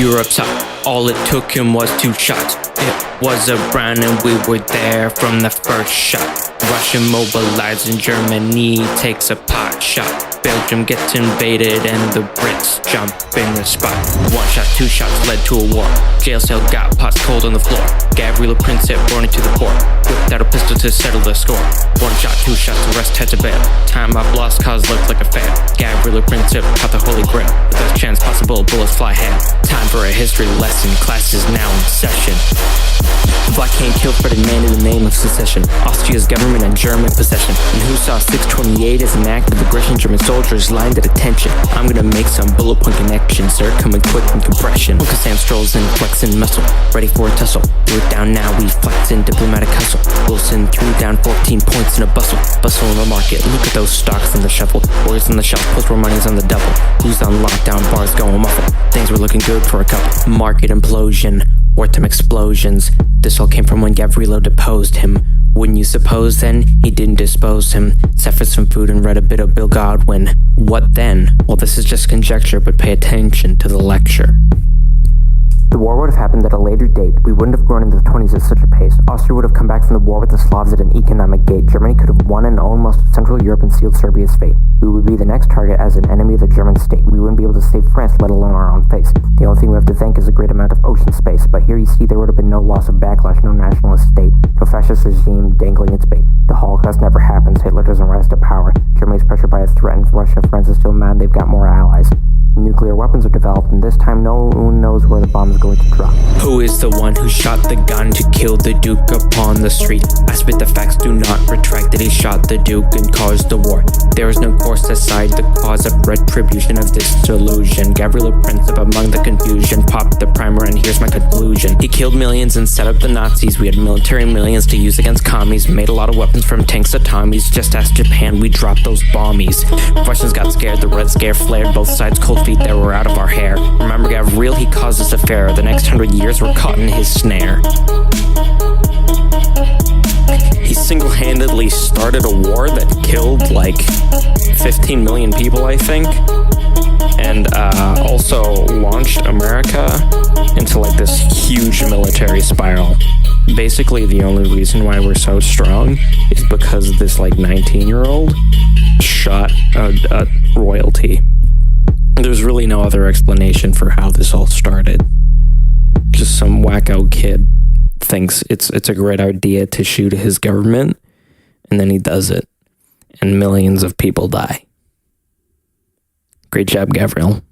Europe's up, all it took him was 2 shots. It was a round and we were there from the first shot. Russia mobilized and Germany takes a pot shot. Belgium gets invaded and the Brits jump in the spot. 1 shot, 2 shots led to a war. Jail cell got pots cold on the floor. Gavrilo Princip born into the core. Whipped out a pistol to settle the score. 1 shot, 2 shots, the rest had to bail. Time up lost cause looked like a fail. Gavrilo Princip caught the holy grail. The best chance possible, bullets fly hail. Time for a history lesson, class is now in session. The Black Hand killed Ferdinand in the name of secession. Austria's government and German possession. And who saw 628 as an act of aggression? German soldiers lined at attention. I'm gonna make some bullet point connections. They're coming quick from compression. Uncle Sam strolls in, flexing muscle, ready for a tussle. Do it down now, we flex in diplomatic hustle. Wilson threw down 14 points in a bustle. Bustle in the market, look at those stocks in the shuffle. Warriors on the shelf, post-war money's on the double. Who's on lockdown, bars going muffled. Things were looking good for a couple. Market implosion, wartime explosions. This all came from when Gavrilo deposed him. Wouldn't you suppose then he didn't dispose him? Sat for some food and read a bit of Bill Godwin. What then? Well, this is just conjecture, but pay attention to the lecture. The war would have happened at a later date. We wouldn't have grown into the 20s at such a pace. Austria would have come back from the war with the Slavs at an economic gate. Germany could have won and owned most of Central Europe and sealed Serbia's fate. We would be the next target as an enemy of the German state. We wouldn't be able to save France, let alone our own face. The only thing we have to thank is a great amount of ocean space. But here you see there would have been no loss of backlash, no nationalist state, no fascist regime dangling its bait. The Holocaust never happens. Hitler doesn't rise to power. Germany's pressured by a threat, and Russia, France is still mad they've got more allies. Nuclear weapons are developed, and this time no one knows where the bomb is going to drop. Who is the one who shot the gun to kill the Duke upon the street? I spit the facts, do not retract that he shot the Duke and caused the war. There is no course aside the cause of retribution of this delusion. Gavrilo Princip among the confusion popped the primer, and here's my conclusion. He killed millions and set up the Nazis. We had military millions to use against commies. Made a lot of weapons from tanks to Tommies. Just ask Japan, we dropped those bombies. Russians got scared, the Red Scare flared. Both sides cold feet that were out of our hair. Remember Gavril, he caused us affair. The next 100 years were caught in his snare. He single-handedly started a war that killed like 15 million people, I think, and also launched America into like this huge military spiral. Basically, the only reason why we're so strong is because this like 19-year-old shot a royalty. There's really no other explanation for how this all started. Just some wacko kid thinks it's a great idea to shoot his government, and then he does it, and millions of people die. Great job, Gavril.